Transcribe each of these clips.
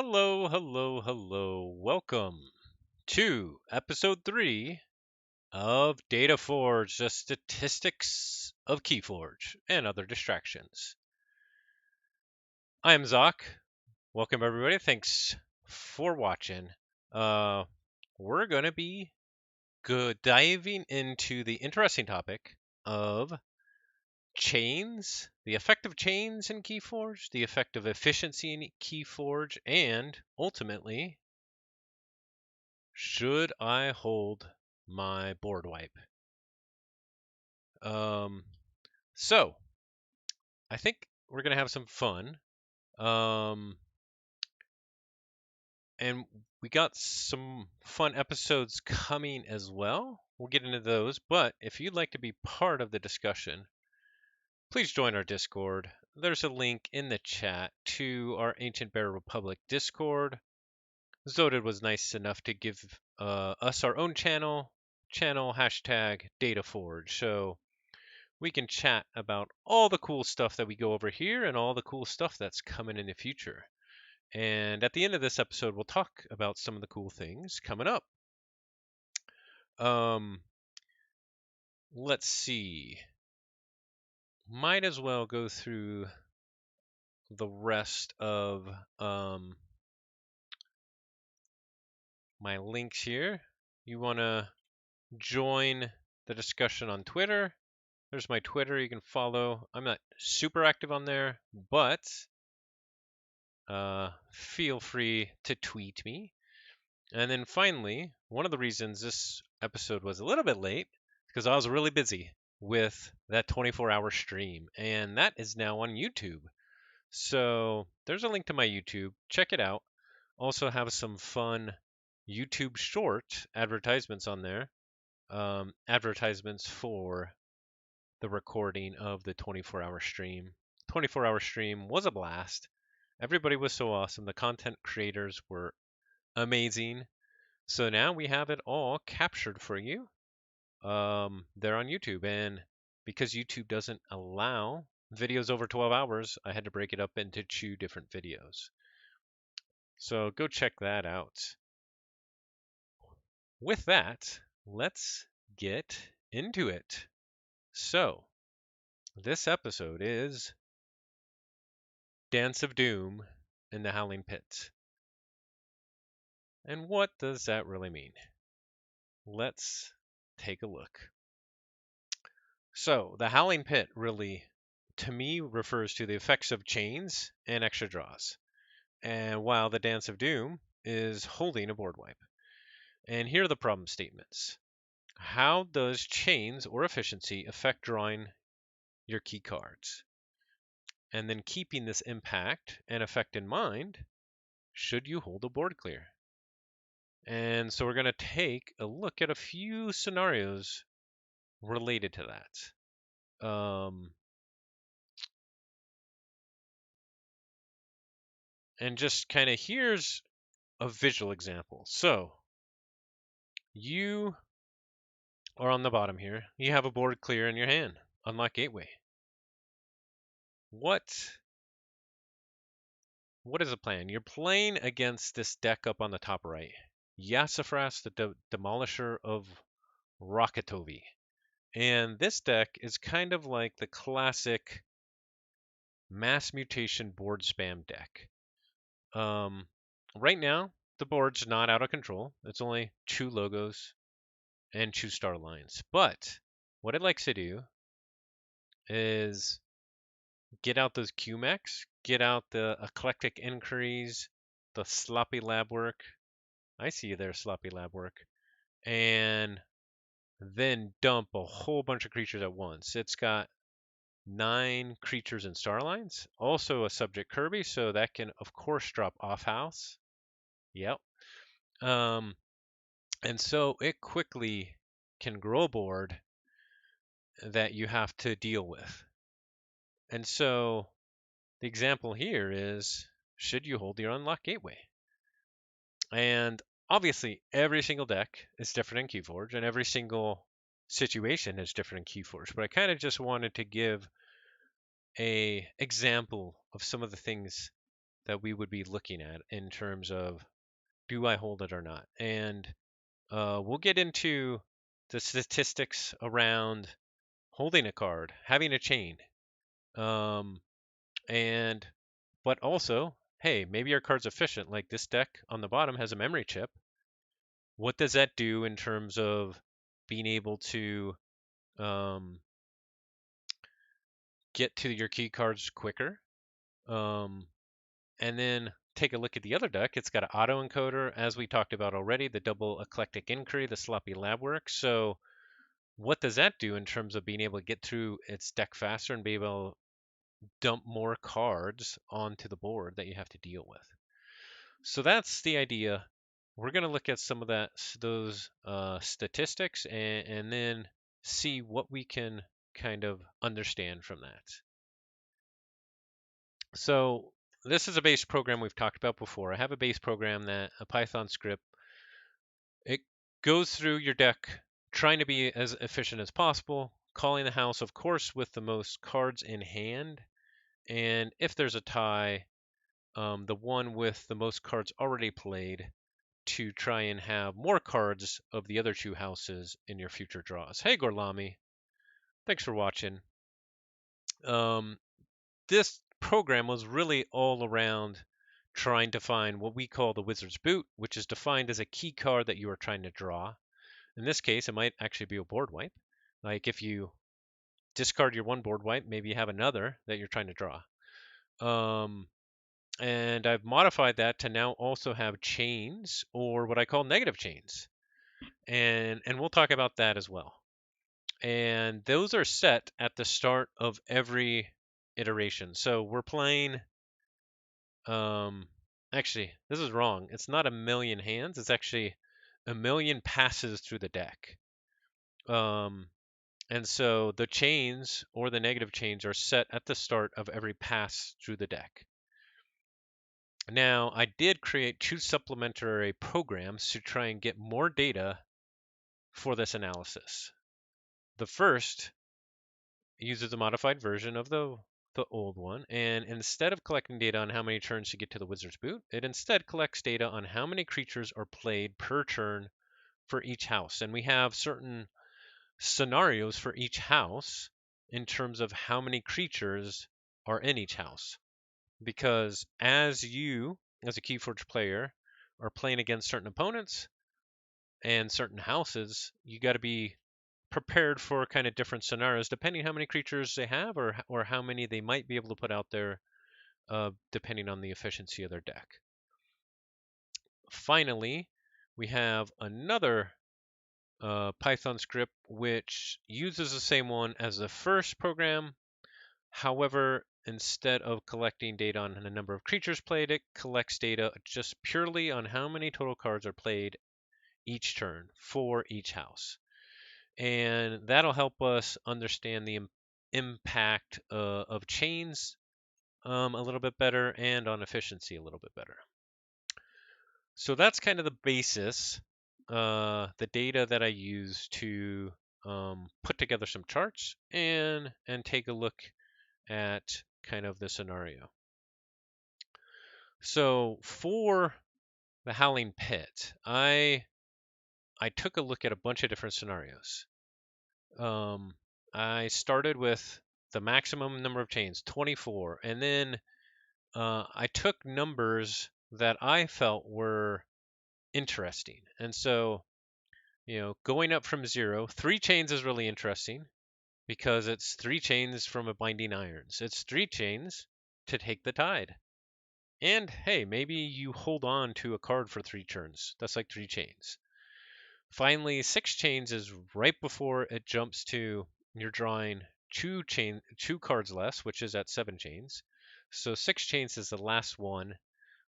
Hello, hello, hello. Welcome to episode 3 of Dataforge, the statistics of Keyforge and other distractions. I am Zoc. Welcome, everybody. Thanks for watching. Uh, we're going to be diving into the interesting topic of chains, the effect of chains in Keyforge, the effect of efficiency in Keyforge, and ultimately, should I hold my board wipe? Um, so I think we're gonna have some fun. Um, and we got some fun episodes coming as well. We'll get into those, but if you'd like to be part of the discussion, please join our Discord. There's a link in the chat to our Ancient Bear Republic Discord. Zodid was nice enough to give us our own channel hashtag Dataforge. So we can chat about all the cool stuff that we go over here and all the cool stuff that's coming in the future. And at the end of this episode, we'll talk about some of the cool things coming up. Um, let's see. Might as well go through the rest of my links here. You want to join the discussion on Twitter? There's my Twitter you can follow. I'm not super active on there, but feel free to tweet me. And then finally, one of the reasons this episode was a little bit late is because I was really busy with that 24-hour stream, and that is now on YouTube. So there's a link to my YouTube. Check it out. Also have some fun YouTube short advertisements on there. Advertisements for the recording of the 24-hour stream. 24-hour stream was a blast. Everybody was so awesome. The content creators were amazing. So now we have it all captured for you. They're on YouTube, and because YouTube doesn't allow videos over 12 hours, I had to break it up into 2 different videos. So go check that out. With that, let's get into it. So, this episode is Dance of Doom in the Howling Pit. And what does that really mean? Let's take a look. So, the Howling Pit really, to me, refers to the effects of chains and extra draws. And while the Dance of Doom is holding a board wipe. And here are the problem statements. How does chains or efficiency affect drawing your key cards? And then keeping this impact and effect in mind, should you hold a board clear? And so we're going to take a look at a few scenarios related to that. And just kind of here's a visual example. So you are on the bottom here. You have a board clear in your hand. Unlock gateway. What is the plan? You're playing against this deck up on the top right. Yassafras, the Demolisher of Rakatovi. And this deck is kind of like the classic mass mutation board spam deck. Right now, the board's not out of control. It's only 2 logos and 2 star lines. But what it likes to do is get out those QMechs, get out the eclectic inquiries, the sloppy lab work. I see you there, sloppy lab work. And then dump a whole bunch of creatures at once. It's got 9 creatures and star lines. Also a subject Kirby, so that can, of course, drop off house. Yep. And so it quickly can grow a board that you have to deal with. And so the example here is, should you hold your unlock gateway? And obviously, every single deck is different in Keyforge, and every single situation is different in Keyforge. But I kind of just wanted to give a example of some of the things that we would be looking at in terms of do I hold it or not. And we'll get into the statistics around holding a card, having a chain, um, and but also, hey, maybe our card's efficient. Like this deck on the bottom has a memory chip. What does that do in terms of being able to um, get to your key cards quicker? Um, and then take a look at the other deck. It's got an auto encoder, as we talked about already, the double eclectic inquiry, the sloppy lab work. So what does that do in terms of being able to get through its deck faster and be able to dump more cards onto the board that you have to deal with? So that's the idea. We're going to look at some of those statistics and then see what we can kind of understand from that. So this is a base program we've talked about before. I have a base program that a Python script. It goes through your deck trying to be as efficient as possible, calling the house, of course, with the most cards in hand. And if there's a tie, the one with the most cards already played to try and have more cards of the other two houses in your future draws. Hey, Gorlami. Thanks for watching. Um, this program was really all around trying to find what we call the wizard's boot, which is defined as a key card that you are trying to draw. In this case, it might actually be a board wipe. Like if you discard your one board wipe, maybe you have another that you're trying to draw. And I've modified that to now also have chains, or what I call negative chains. And we'll talk about that as well. And those are set at the start of every iteration. So we're playing actually, this is wrong. It's not a million hands. It's actually a million passes through the deck. And so the chains or the negative chains are set at the start of every pass through the deck. Now, I did create 2 supplementary programs to try and get more data for this analysis. The first uses a modified version of the old one, and instead of collecting data on how many turns to get to the wizard's boot, it instead collects data on how many creatures are played per turn for each house. And we have certain scenarios for each house in terms of how many creatures are in each house. Because as you, as a Keyforge player, are playing against certain opponents and certain houses, you got to be prepared for kind of different scenarios depending how many creatures they have or how many they might be able to put out there depending on the efficiency of their deck. Finally, we have another Python script which uses the same one as the first program. However, instead of collecting data on the number of creatures played, it collects data just purely on how many total cards are played each turn for each house. And that'll help us understand the impact of chains a little bit better and on efficiency a little bit better. So that's kind of the basis, the data that I use to put together some charts and take a look at kind of the scenario. So for the Howling Pit, I took a look at a bunch of different scenarios. I started with the maximum number of chains, 24, and then I took numbers that I felt were interesting. And so, going up from 0, 3 chains is really interesting because it's 3 chains from a binding irons. It's 3 chains to take the tide. And hey, maybe you hold on to a card for 3 turns. That's like 3 chains. Finally, 6 chains is right before it jumps to you're drawing 2 cards less, which is at 7 chains. So 6 chains is the last one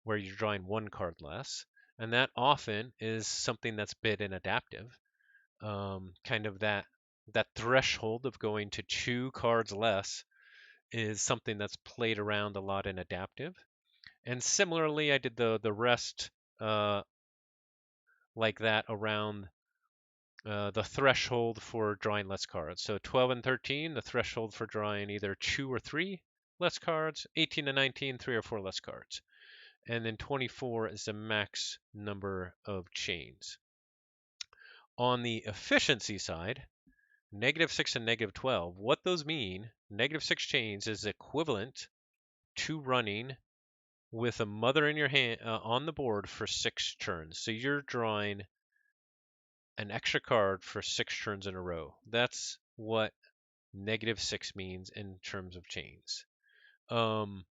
where you're drawing 1 card less, and that often is something that's bid in adaptive. Kind of that threshold of going to 2 cards less is something that's played around a lot in adaptive. And similarly, I did the rest like that around the threshold for drawing less cards. So 12 and 13, the threshold for drawing either 2 or 3 less cards. 18 and 19, 3 or 4 less cards. and then 24 is the max number of chains. On the efficiency side, -6 and -12, what those mean, -6 chains is equivalent to running with a mother in your hand on the board for 6 turns. So you're drawing an extra card for 6 turns in a row. That's what -6 means in terms of chains. Now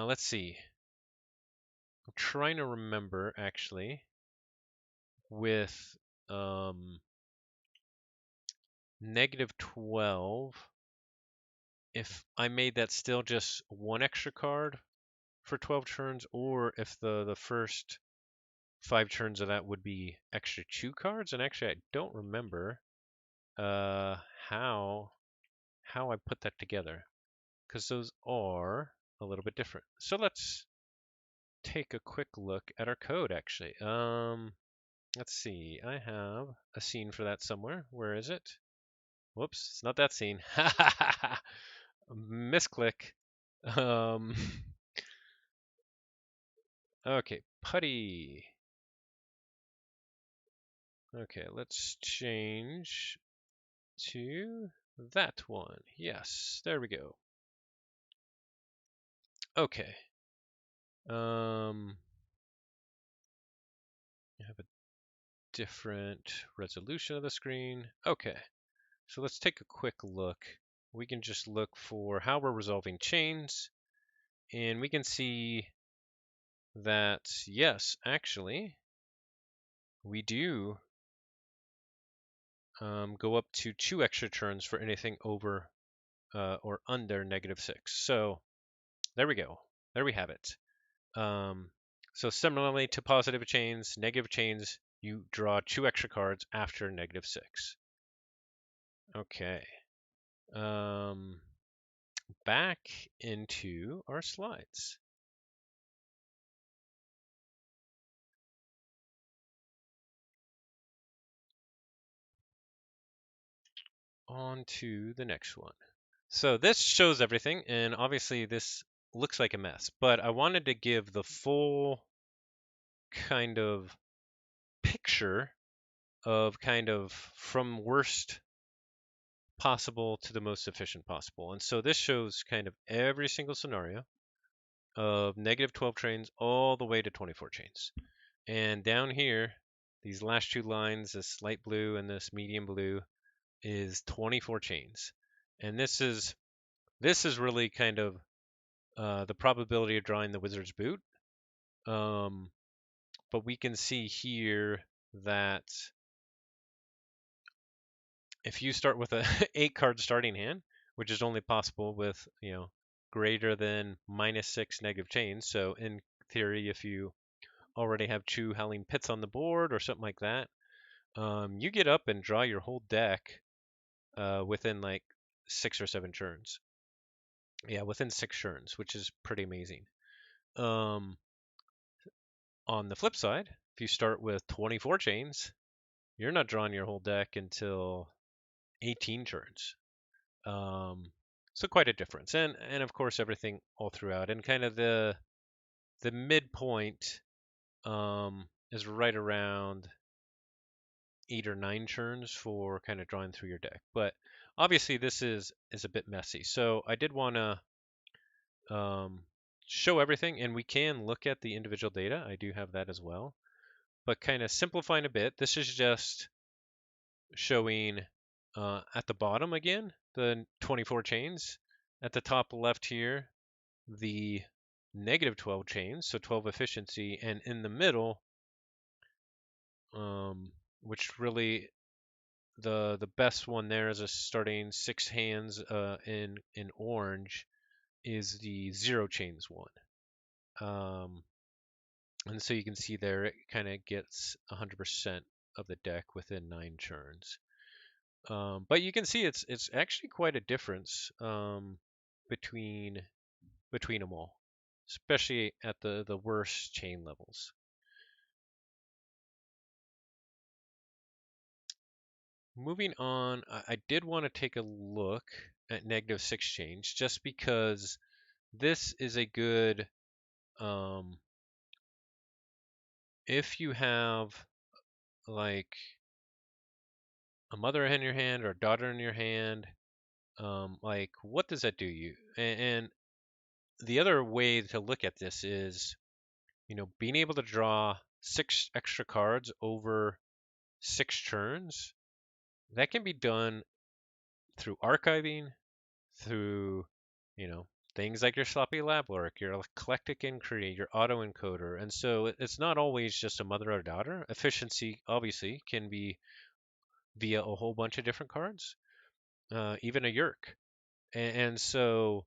let's see. I'm trying to remember actually with -12 if I made that still just 1 extra card for 12 turns, or if the first 5 turns of that would be extra 2 cards. And actually, I don't remember how I put that together, because those are a little bit different. So let's take a quick look at our code. Actually, let's see. I have a scene for that somewhere. Where is it? Whoops, it's not that scene. Misclick. Um, okay, putty. Okay, let's change to that one. Yes, there we go. Okay. I have a different resolution of the screen. Okay, so let's take a quick look. We can just look for how we're resolving chains, and we can see that, yes, actually, we do go up to 2 extra turns for anything over or under -6. So there we go. There we have it. So similarly to positive chains, negative chains, you draw 2 extra cards after -6. Okay. Back into our slides. On to the next one. So this shows everything, and obviously this looks like a mess, but I wanted to give the full kind of picture of kind of from worst possible to the most efficient possible. And so this shows kind of every single scenario of -12 chains all the way to 24 chains. And down here, these last 2 lines, this light blue and this medium blue, is 24 chains. And this is really kind of the probability of drawing the wizard's boot. But we can see here that if you start with a 8 card starting hand, which is only possible with, greater than -6 negative chains. So in theory, if you already have 2 Howling Pits on the board or something like that, you get up and draw your whole deck within like 6 or 7 turns. Yeah, within 6 turns, which is pretty amazing. On the flip side, if you start with 24 chains, you're not drawing your whole deck until 18 turns. So quite a difference, and of course everything all throughout, and kind of the midpoint is right around 8 or 9 turns for kind of drawing through your deck. But obviously this is a bit messy, so I did want to show everything, and we can look at the individual data. I do have that as well, but kind of simplifying a bit. This is just showing at the bottom again the 24 chains. At the top left here, the -12 chains, so 12 efficiency, and in the middle, which really the best one there is a starting 6 hands in orange, is the 0 chains one. And so you can see there it kind of gets 100% of the deck within 9 turns. But you can see it's actually quite a difference between them all, especially at the worst chain levels. Moving on, I did want to take a look at -6 chains just because this is a good, um, if you have like a mother in your hand or a daughter in your hand, like what does that do you? And the other way to look at this is, being able to draw 6 extra cards over 6 turns. That can be done through archiving, through, you know, things like your sloppy lab work, your eclectic inquiry, your autoencoder. And so it's not always just a mother or daughter. Efficiency obviously can be via a whole bunch of different cards, even a yerk. And so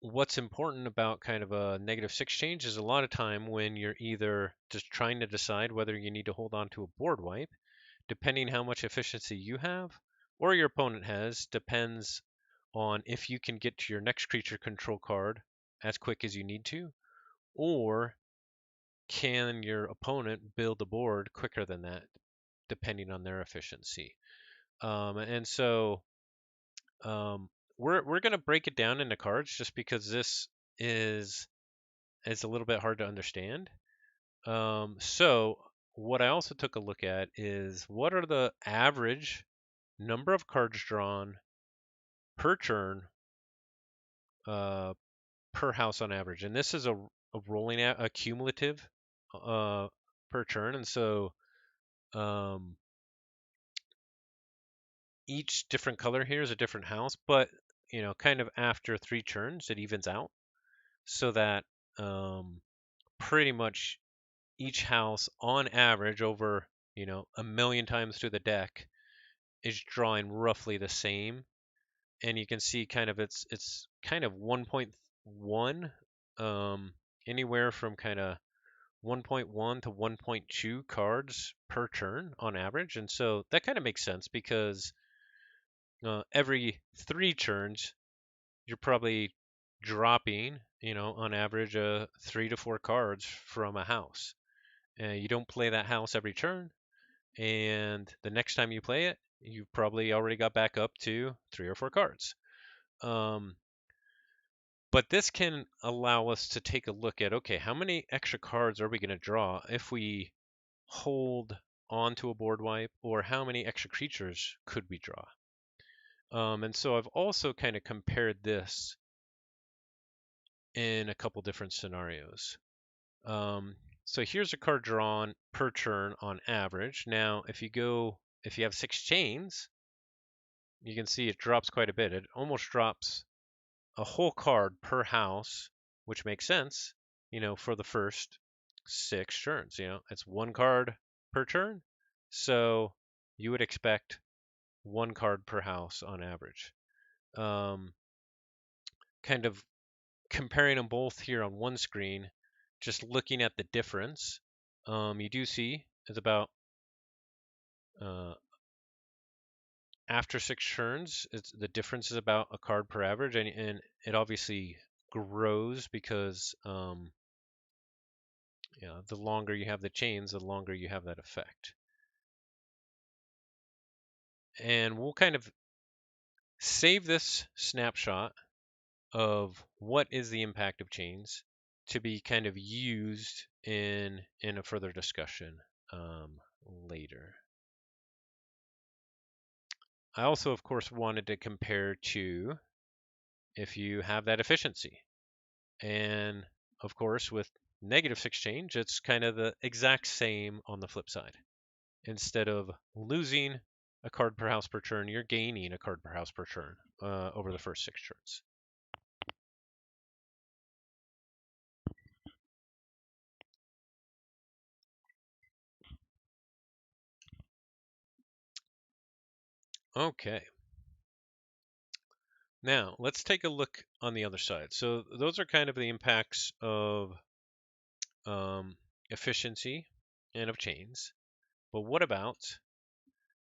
what's important about kind of a -6 change is a lot of time when you're either just trying to decide whether you need to hold on to a board wipe, depending how much efficiency you have or your opponent has, depends on if you can get to your next creature control card as quick as you need to, or can your opponent build a board quicker than that, depending on their efficiency. And so um, we're gonna break it down into cards just because this is is a little bit hard to understand. So what I also took a look at is what are the average number of cards drawn per turn, uh, per house on average, and this is a rolling a cumulative uh, per turn, and so um, each different color here is a different house, but kind of after 3 turns it evens out so that pretty much each house on average over 1 million times through the deck is drawing roughly the same, and you can see kind of it's kind of 1.1, anywhere from kind of 1.1 to 1.2 cards per turn on average. And so that kind of makes sense because every 3 turns you're probably dropping, on average 3 to 4 cards from a house. You don't play that house every turn, and the next time you play it you've probably already got back up to 3 or 4 cards. um, But this can allow us to take a look at, okay, how many extra cards are we going to draw if we hold onto a board wipe, or how many extra creatures could we draw? And so I've also kind of compared this in a couple different scenarios. So here's a card drawn per turn on average. Now, if you have 6 chains, you can see it drops quite a bit. It almost drops a whole card per house, which makes sense, for the first 6 turns. It's 1 card per turn. So you would expect 1 card per house on average. Um, Kind of comparing them both here on one screen, just looking at the difference, you do see it's about uh, after 6 turns, the difference is about a card per average, and it obviously grows because the longer you have the chains, the longer you have that effect. And we'll kind of save this snapshot of what is the impact of chains to be kind of used in a further discussion later. I also, of course, wanted to compare to if you have that efficiency. And of course, with -6 change, it's kind of the exact same on the flip side. Instead of losing a card per house per turn, you're gaining a card per house per turn over the first 6 turns. Okay. Now, let's take a look on the other side. So those are kind of the impacts of um, efficiency and of chains. But what about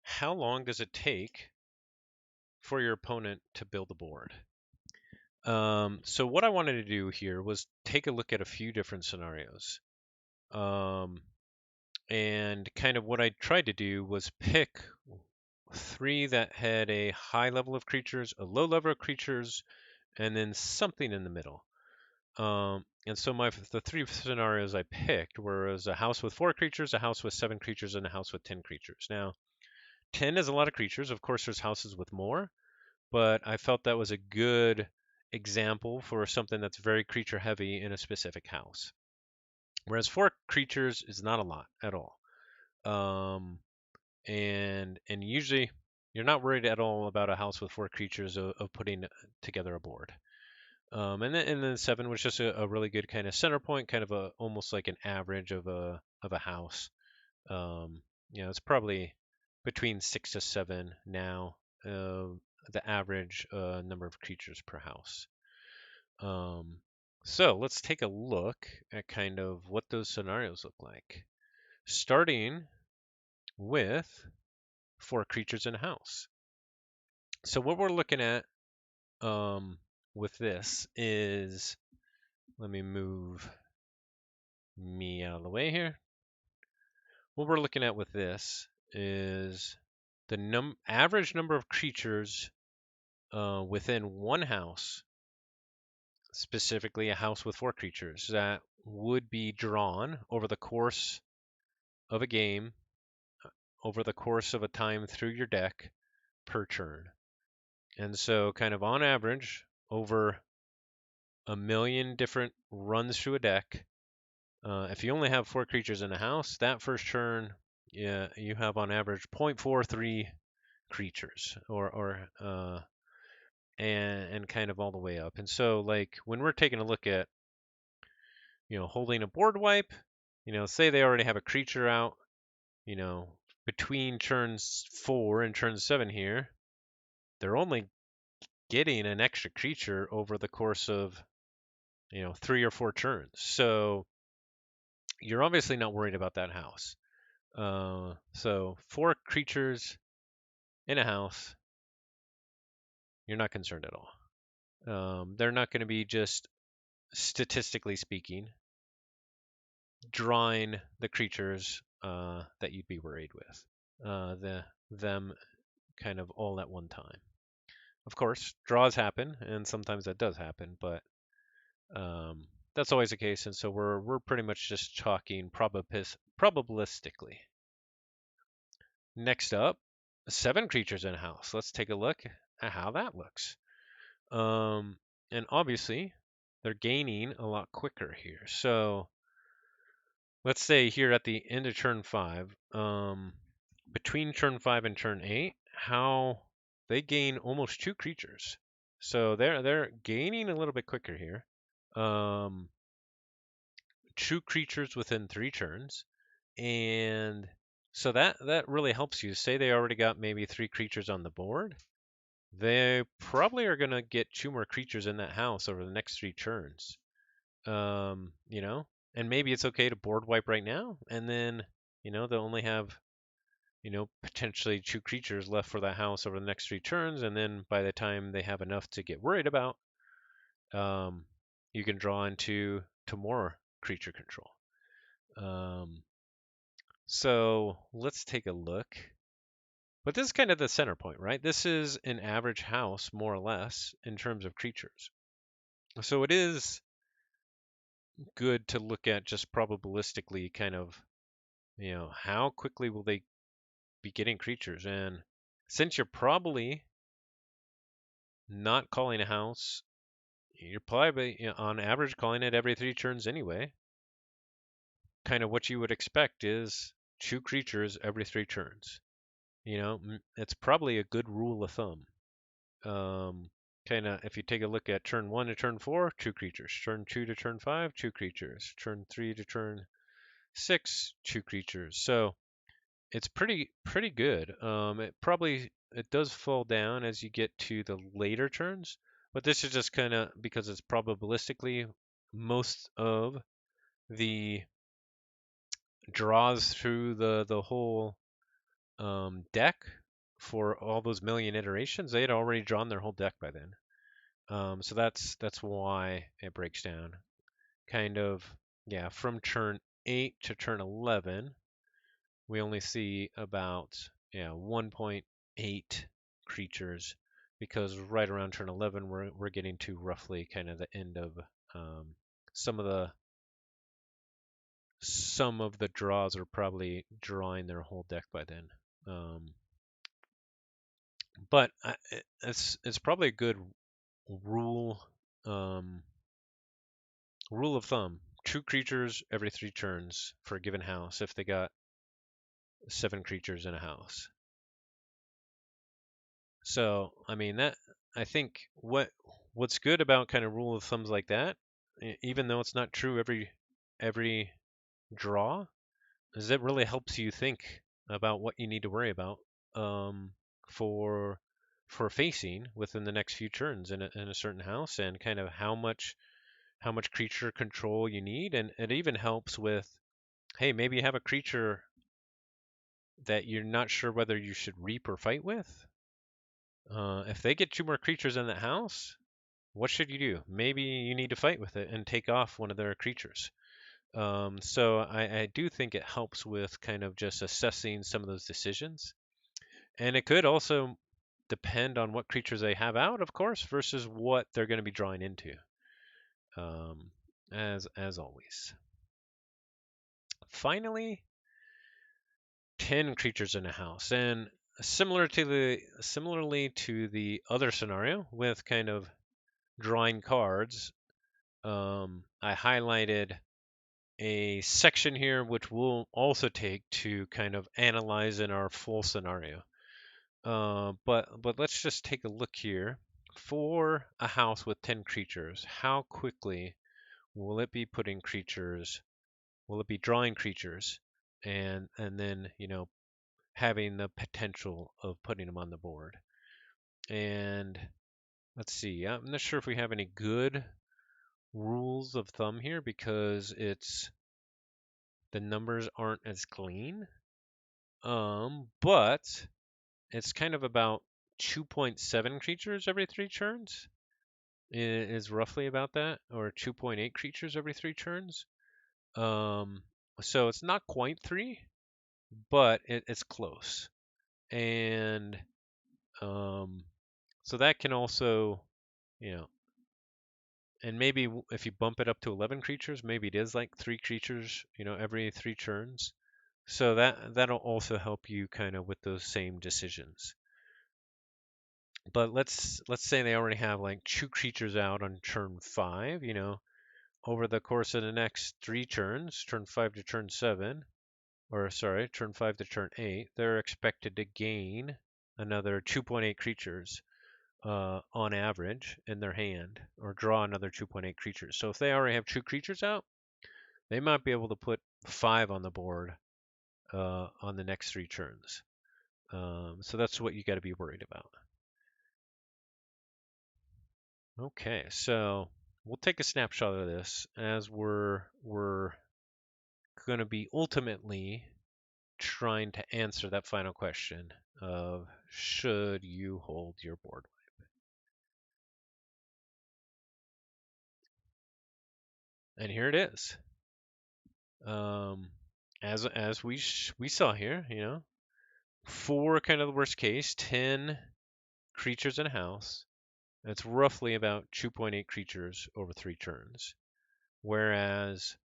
how long does it take for your opponent to build a board? So what I wanted to do here was take a look at a few different scenarios. And kind of what I tried to do was pick 3 that had a high level of creatures, a low level of creatures, and then something in the middle. And so the three scenarios I picked were a house with 4 creatures, a house with 7 creatures, and a house with 10 creatures. Now, 10 is a lot of creatures. Of course, there's houses with more, but I felt that was a good example for something that's very creature heavy in a specific house. Whereas 4 creatures is not a lot at all. And usually you're not worried at all about a house with 4 creatures of putting together a board. And then 7 was just a really good kind of center point, kind of almost like an average of a house. It's probably between 6 to 7 now, the average number of creatures per house. So let's take a look at kind of what those scenarios look like, starting with 4 creatures in a house. So what we're looking at with this is, let me move me out of the way here. What we're looking at with this is the average number of creatures within one house, specifically a house with 4 creatures, that would be drawn over the course of a game, over the course of a time through your deck per turn. And so, kind of on average, over a million different runs through a deck, if you only have 4 creatures in a house, that first turn, yeah, you have on average 0.43 creatures, and kind of all the way up. And so, like, when we're taking a look at, holding a board wipe, say they already have a creature out, you know, between turns 4 and turn 7 here, they're only getting an extra creature over the course of, 3 or 4 turns. So you're obviously not worried about that house. So 4 creatures in a house, you're not concerned at all. They're not going to be, just statistically speaking, drawing the creatures that you'd be worried with. Them kind of all at one time. Of course, draws happen, and sometimes that does happen, but that's always the case, and so we're pretty much just talking probabilistically. Next up, 7 creatures in a house. Let's take a look at how that looks. And obviously, they're gaining a lot quicker here. So let's say here at the end of turn 5, between turn 5 and turn 8, how they gain almost 2 creatures. So they're gaining a little bit quicker here. 2 creatures within 3 turns, and so that really helps you. Say they already got maybe 3 creatures on the board, they probably are going to get 2 more creatures in that house over the next 3 turns. And maybe it's okay to board wipe right now, and then, they'll only have, potentially 2 creatures left for that house over the next 3 turns, and then by the time they have enough to get worried about, you can draw into more creature control. So let's take a look. But this is kind of the center point, right? This is an average house, more or less, in terms of creatures. So it is good to look at just probabilistically, kind of, how quickly will they be getting creatures? And since you're probably not calling a house, you're probably, on average, calling it every 3 turns anyway. Kind of what you would expect is 2 creatures every 3 turns. It's probably a good rule of thumb. Kind of, if you take a look at turn 1 to turn 4, 2 creatures. Turn 2 to turn 5, 2 creatures. Turn 3 to turn 6, 2 creatures. So it's pretty good. It does fall down as you get to the later turns, but this is just kind of because it's probabilistically most of the draws through the whole deck for all those million iterations. They had already drawn their whole deck by then. So that's why it breaks down. Kind of, yeah, from turn 8 to turn 11, we only see about 1.8 creatures because right around turn 11 we're getting to roughly kind of the end of um, some of the draws are probably drawing their whole deck by then. Um, but it's probably a good rule um, rule of thumb. 2 creatures every 3 turns for a given house if they got 7 creatures in a house. So I mean that I think what's good about kind of rule of thumbs like that, even though it's not true every draw, is it really helps you think about what you need to worry about um, for facing within the next few turns in a certain house, and kind of how much creature control you need. And it even helps with, hey, maybe you have a creature that you're not sure whether you should reap or fight with. If they get 2 more creatures in that house, what should you do? Maybe you need to fight with it and take off one of their creatures. So I do think it helps with kind of just assessing some of those decisions. And it could also depend on what creatures they have out, of course, versus what they're going to be drawing into, um, as always. Finally, 10 creatures in a house, and similarly to the other scenario with kind of drawing cards, I highlighted a section here which we'll also take to kind of analyze in our full scenario. But let's just take a look here. For a house with 10 creatures, how quickly will it be putting creatures? Will it be drawing creatures, and then having the potential of putting them on the board? And let's see. I'm not sure if we have any good rules of thumb here because the numbers aren't as clean. But it's kind of about 2.7 creatures every 3 turns is roughly about that, or 2.8 creatures every 3 turns. Um, so it's not quite 3, but it's close. And so that can also, you know, and maybe if you bump it up to 11 creatures, maybe it is like 3 creatures, every 3 turns. So that'll also help you kind of with those same decisions. But let's say they already have like 2 creatures out on turn 5, over the course of the next 3 turns, turn 5 to turn 7, or sorry, turn 5 to turn 8, they're expected to gain another 2.8 creatures on average in their hand, or draw another 2.8 creatures. So if they already have 2 creatures out, they might be able to put 5 on the board on the next 3 turns. So that's what you got to be worried about. Okay, so we'll take a snapshot of this as we're going to be ultimately trying to answer that final question of should you hold your board wipe? And here it is. As we saw here, for kind of the worst case, 10 creatures in a house. It's roughly about 2.8 creatures over 3 turns. Whereas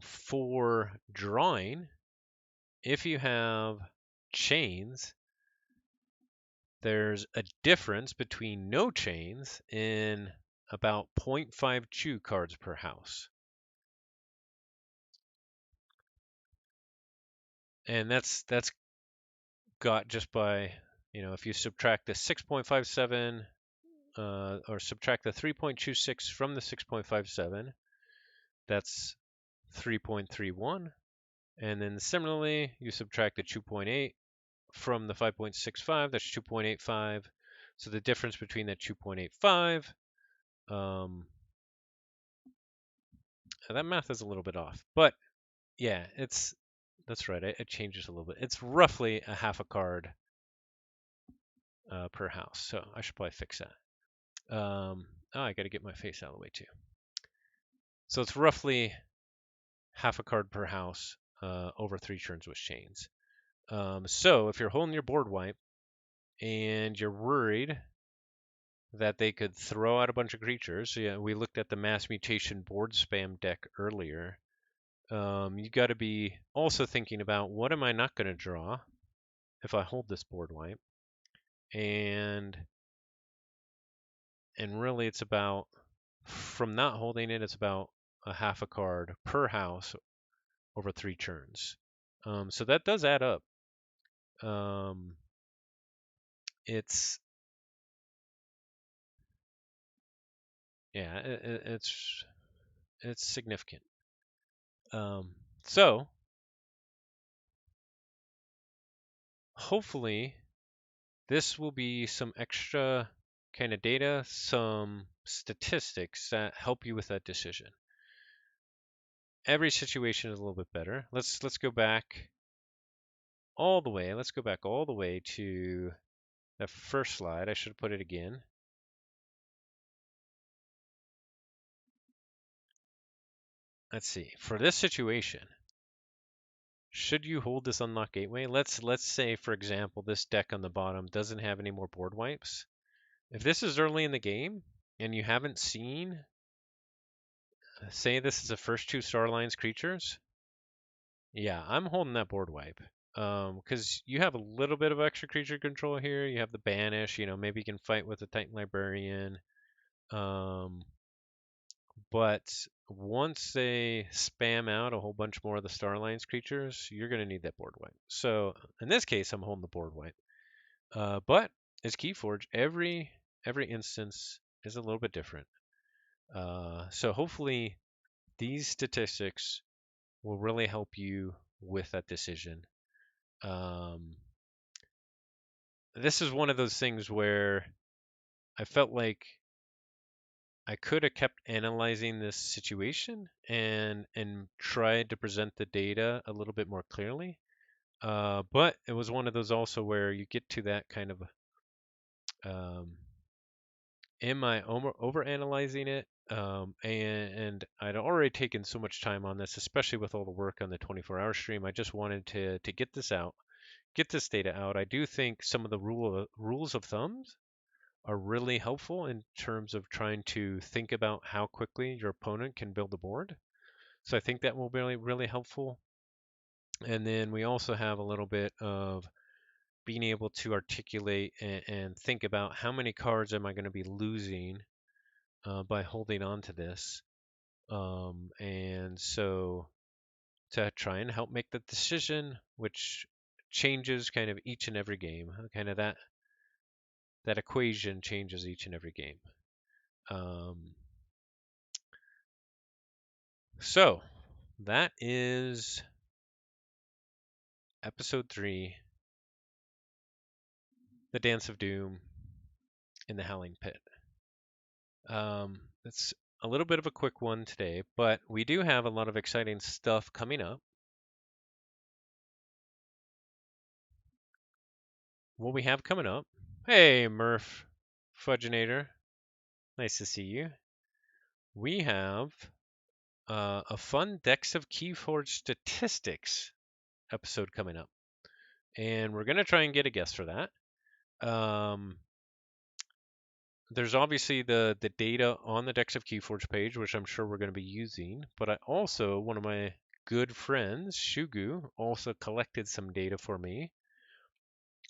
for drawing, if you have chains, there's a difference between no chains in about 0.52 cards per house. And that's got just by, if you subtract the 6.57 or subtract the 3.26 from the 6.57, that's 3.31. And then similarly, you subtract the 2.8 from the 5.65, that's 2.85. So the difference between that 2.85, that math is a little bit off, but yeah, that's right. It changes a little bit. It's roughly a half a card per house. So I should probably fix that. I got to get my face out of the way too. So it's roughly half a card per house over 3 turns with chains. So if you're holding your board wipe, and you're worried that they could throw out a bunch of creatures. Yeah, we looked at the mass mutation board spam deck earlier. You got to be also thinking about what am I not going to draw if I hold this board wipe, and really it's about from not holding it, it's about a half a card per house over 3 turns. So that does add up. Um, it's yeah, it's significant. So hopefully this will be some extra kind of data, some statistics that help you with that decision. Every situation is a little bit better. Let's go back all the way. Let's go back all the way to the first slide. I should put it again. Let's see. For this situation, should you hold this unlock gateway? Let's say, for example, this deck on the bottom doesn't have any more board wipes. If this is early in the game and you haven't seen, say this is the first 2 Starlines creatures, yeah, I'm holding that board wipe. Because you have a little bit of extra creature control here. You have the banish, maybe you can fight with the Titan Librarian. But once they spam out a whole bunch more of the Starlines creatures, you're going to need that board wipe. So in this case, I'm holding the board wipe. But as Keyforge, every instance is a little bit different. So hopefully these statistics will really help you with that decision. This is one of those things where I felt like I could have kept analyzing this situation and tried to present the data a little bit more clearly. But it was one of those also where you get to that kind of am I over analyzing it? And I'd already taken so much time on this, especially with all the work on the 24-hour stream. I just wanted to get this out, get this data out. I do think some of the rules of thumbs are really helpful in terms of trying to think about how quickly your opponent can build a board. So I think that will be really, really helpful. And then we also have a little bit of being able to articulate and think about how many cards am I going to be losing by holding on to this. And so to try and help make the decision, which changes kind of each and every game, kind of that equation changes each and every game. So that is episode 3, The Dance of Doom in the Howling Pit. It's a little bit of a quick one today, but we do have a lot of exciting stuff coming up. What we have coming up, hey Murph Fudginator, nice to see you. We have a fun Decks of Keyforge statistics episode coming up, and we're gonna try and get a guest for that. There's obviously the data on the Decks of Keyforge page, which I'm sure we're going to be using, but I also, one of my good friends, Shugu, also collected some data for me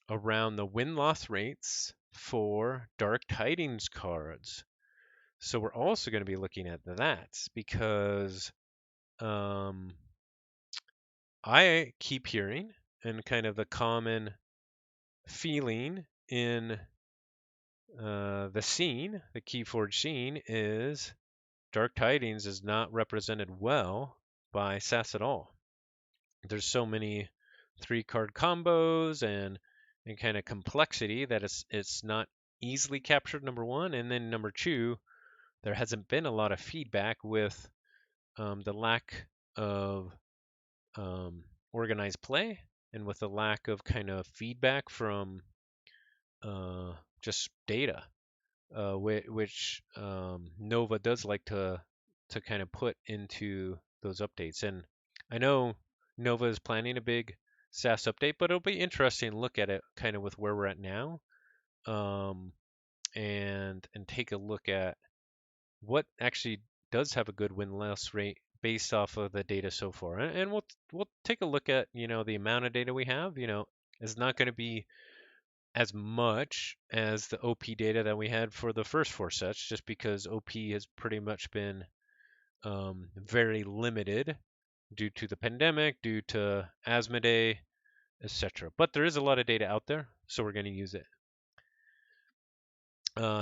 around the win-loss rates for Dark Tidings cards. So we're also going to be looking at that because I keep hearing, and kind of the common feeling in the scene, the Keyforge scene, is Dark Tidings is not represented well by SAS at all. There's so many 3-card combos and kind of complexity that it's not easily captured, number one, and then number two, there hasn't been a lot of feedback with the lack of organized play and with the lack of kind of feedback from just data, which Nova does like to kind of put into those updates. And I know Nova is planning a big SAS update, but it'll be interesting to look at it kind of with where we're at now um, and take a look at what actually does have a good win-loss rate based off of the data so far. And we'll take a look at, the amount of data we have. It's not going to be as much as the OP data that we had for the first four sets, just because OP has pretty much been very limited due to the pandemic, due to Asmodee, etc. But there is a lot of data out there, so we're going to use it.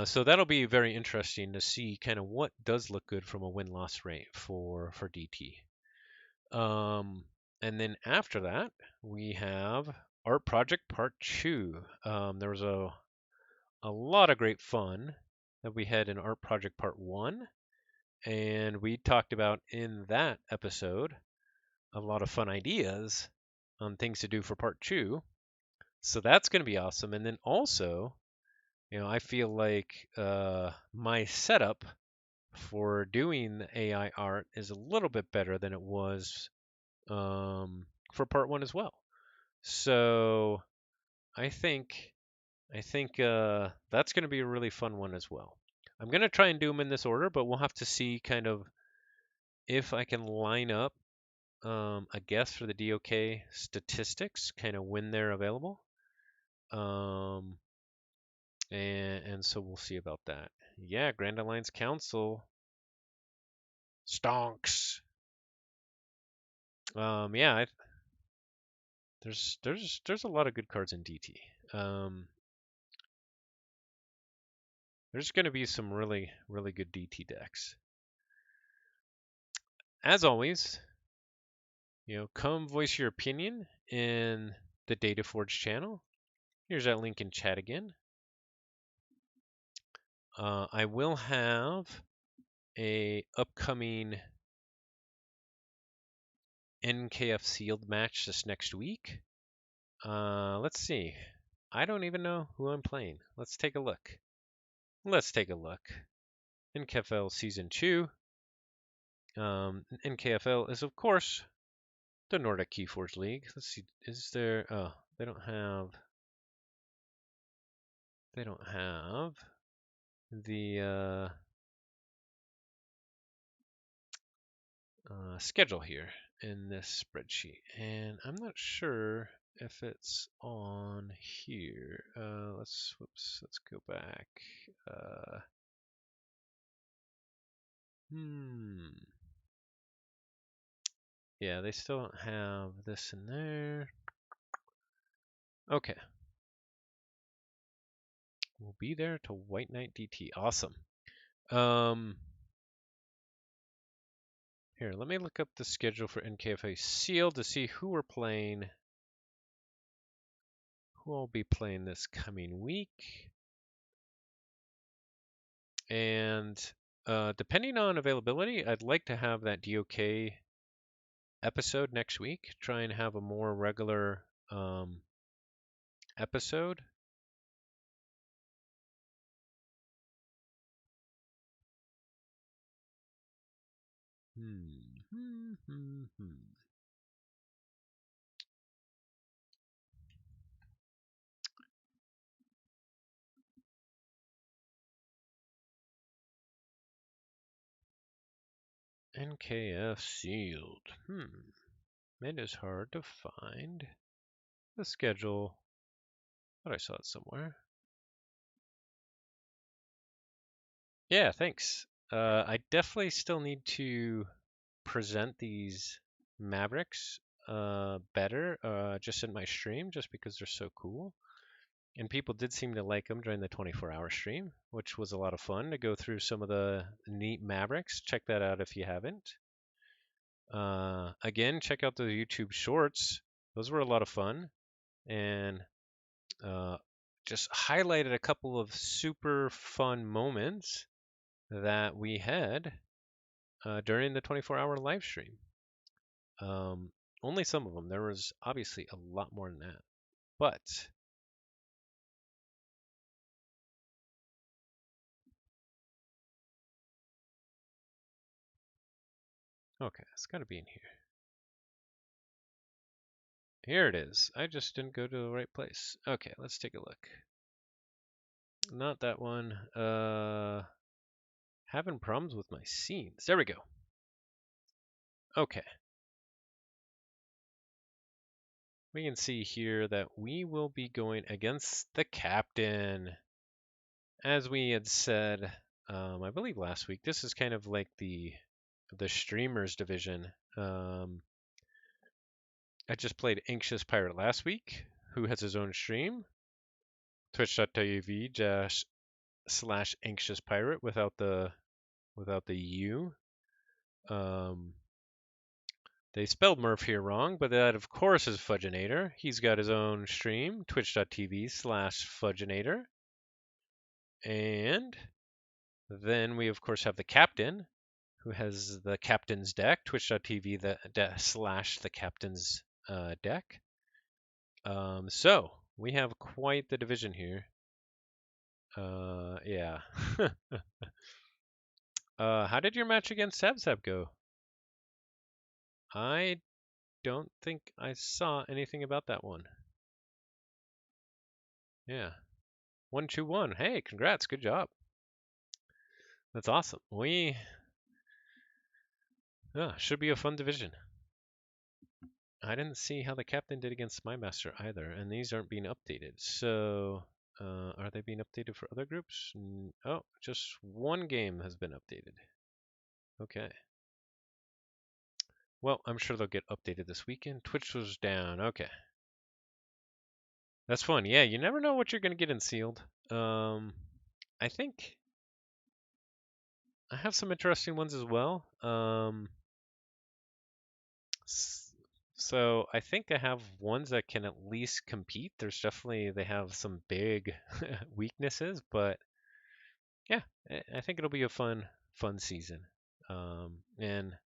So that'll be very interesting to see kind of what does look good from a win-loss rate for DT. And then after that, we have Art Project Part 2. There was a lot of great fun that we had in Art Project Part 1, and we talked about in that episode a lot of fun ideas on things to do for Part 2. So that's going to be awesome. And then also, I feel like my setup for doing the AI art is a little bit better than it was for Part 1 as well. So I think that's going to be a really fun one as well. I'm going to try and do them in this order, but we'll have to see kind of if I can line up a guess for the DOK statistics, kind of when they're available. Um, and so we'll see about that. Yeah, Grand Alliance Council. Stonks. Yeah, there's a lot of good cards in DT. There's going to be some really good DT decks. As always, come voice your opinion in the DataForge channel. Here's that link in chat again. I will have a upcoming NKF sealed match this next week. Let's see. I don't even know who I'm playing. Let's take a look. NKFL Season 2. NKFL is, of course, the Nordic Keyforge League. Let's see. Is there... Oh, they don't have the schedule here in this spreadsheet, and I'm not sure if it's on here. Let's go back. Yeah, they still don't have this in there. Okay. We'll be there to White Knight DT. Awesome. Here, let me look up the schedule for NKFA Sealed to see who we're playing. Who I'll be playing this coming week. And depending on availability, I'd like to have that DOK episode next week. Try and have a more regular episode. NKF Sealed. It is hard to find the schedule, but I saw it somewhere. Yeah, thanks. I definitely still need to present these Mavericks better just in my stream, just because they're so cool. And people did seem to like them during the 24-hour stream, which was a lot of fun to go through some of the neat Mavericks. Check that out if you haven't. Again, check out the YouTube shorts. Those were a lot of fun. And just highlighted a couple of super fun moments that we had during the 24-hour live stream. Only some of them. There was obviously a lot more than that. But okay, it's got to be in here. Here it is. I just didn't go to the right place. Okay, let's take a look. Not that one. Having problems with my scenes. There we go. Okay. We can see here that we will be going against the captain. As we had said, I believe last week, this is kind of like the streamers division. I just played Anxious Pirate last week, who has his own stream, twitch.tv/Anxious Pirate without the U. They spelled Murph here wrong, but that of course is Fudginator. He's got his own stream, twitch.tv/Fudginator. And then we of course have the captain, who has the captain's deck, twitch.tv /the captain's deck. So we have quite the division here. Yeah. How did your match against Sabsab go? I don't think I saw anything about that one. Yeah. 1-2-1. Hey, congrats. Good job. That's awesome. Should be a fun division. I didn't see how the captain did against my master either, and these aren't being updated. So, are they being updated for other groups? Oh, just one game has been updated. Okay. Well, I'm sure they'll get updated this weekend. Twitch was down. Okay. That's fun. Yeah, you never know what you're going to get in sealed. I think I have some interesting ones as well. So I think I have ones that can at least compete. They have some big weaknesses, but yeah, I think it'll be a fun season. And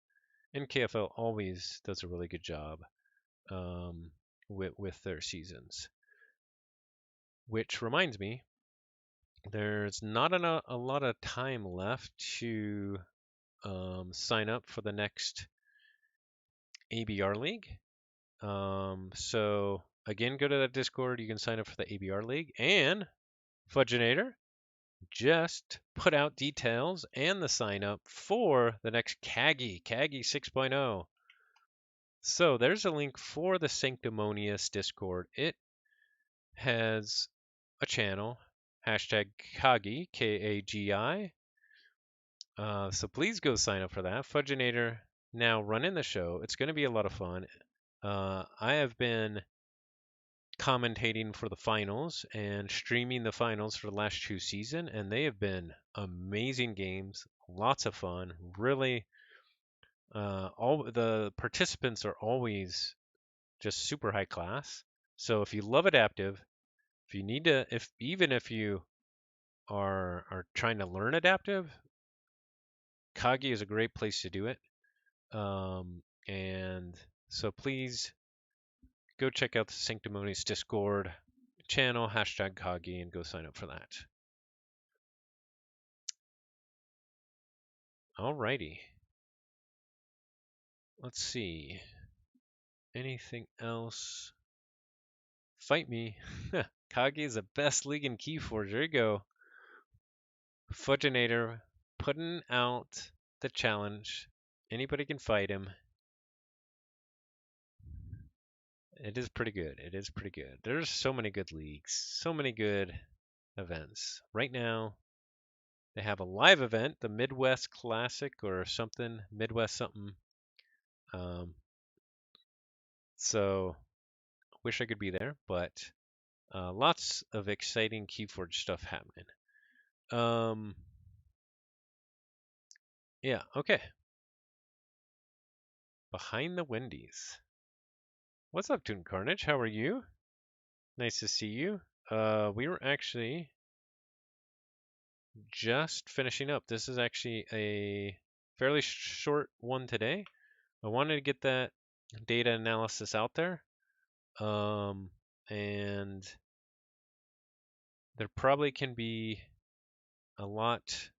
NKFL always does a really good job with their seasons. Which reminds me, there's not a lot of time left to sign up for the next ABR League. So again, go to that Discord. You can sign up for the ABR League. And Fudginator just put out details and the sign up for the next Kagi 6.0. So there's a link for the Sanctimonious Discord. It has a channel, hashtag Kagi, Kagi. So please go sign up for that. Fudginator now running the show. It's going to be a lot of fun. I have been commentating for the finals and streaming the finals for the last 2 seasons, and they have been amazing games, lots of fun. Really, all the participants are always just super high class. So if you love adaptive, if you need to, if you are trying to learn adaptive, Kagi is a great place to do it. And so please go check out the Sanctimonious Discord channel, hashtag Kagi, and go sign up for that. Alrighty. Let's see. Anything else? Fight me. Kagi is the best league in Keyforge. There you go. Fudginator putting out the challenge. Anybody can fight him. It is pretty good. It is pretty good. There's so many good leagues, so many good events. Right now, they have a live event, the Midwest Classic or something, Midwest something. So, wish I could be there, but lots of exciting Keyforge stuff happening. Yeah, okay. Behind the Wendy's. What's up, Toon Carnage? How are you? Nice to see you. We were actually just finishing up. This is actually a fairly short one today. I wanted to get that data analysis out there. And there probably can be a lot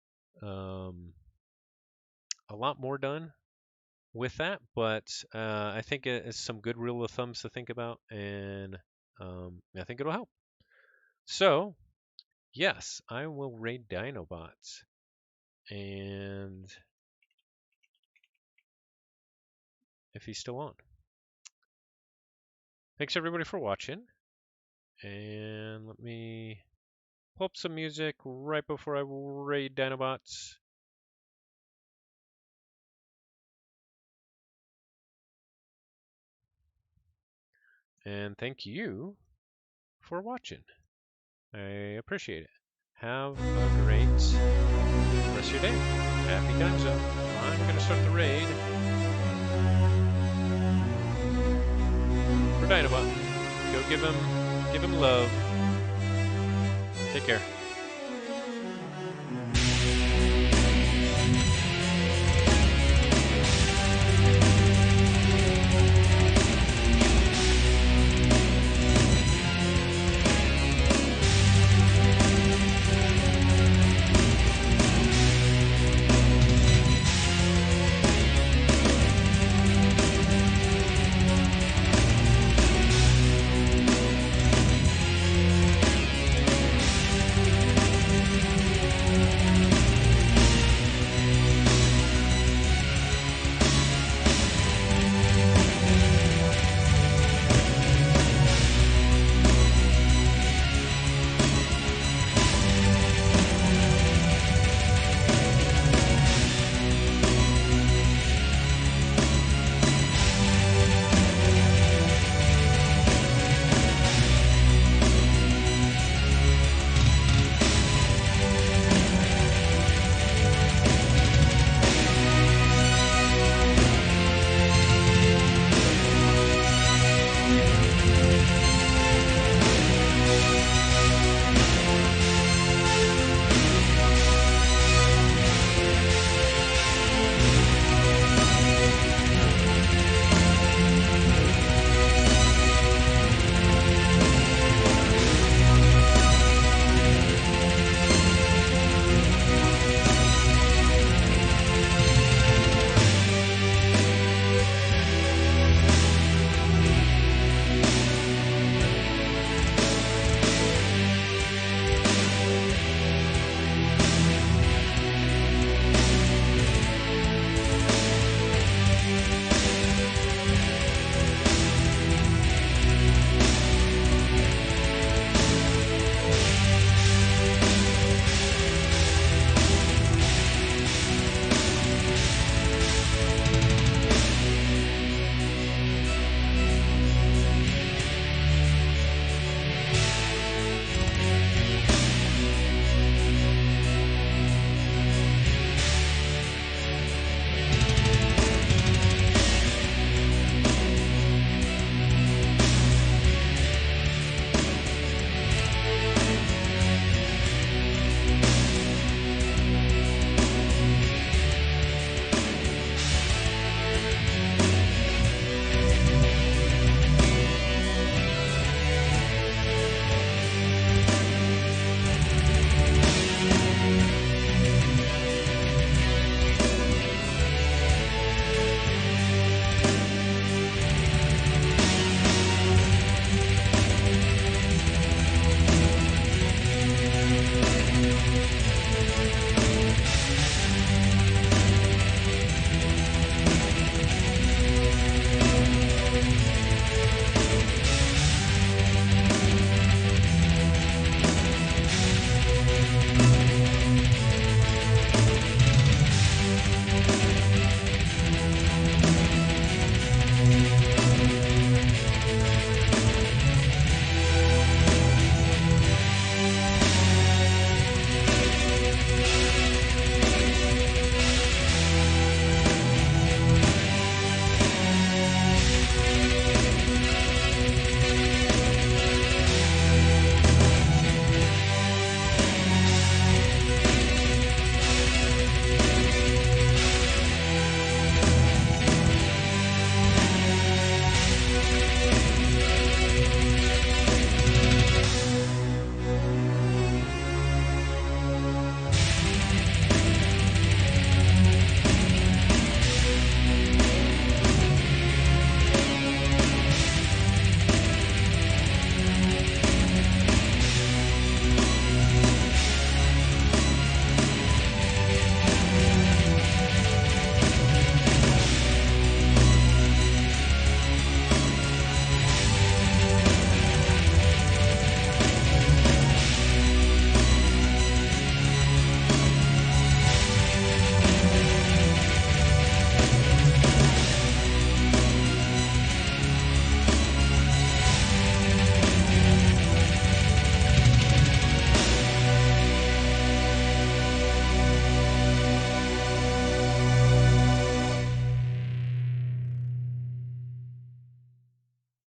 more done with that, but I think it's some good rule of thumbs to think about, and I think it'll help. So Yes, I will raid Dinobots. And if he's still on. Thanks everybody for watching. And let me pull up some music right before I raid Dinobots. And thank you for watching. I appreciate it. Have a great rest of your day. Happy time zone. I'm going to start the raid for Dinobot. Go give him love. Take care.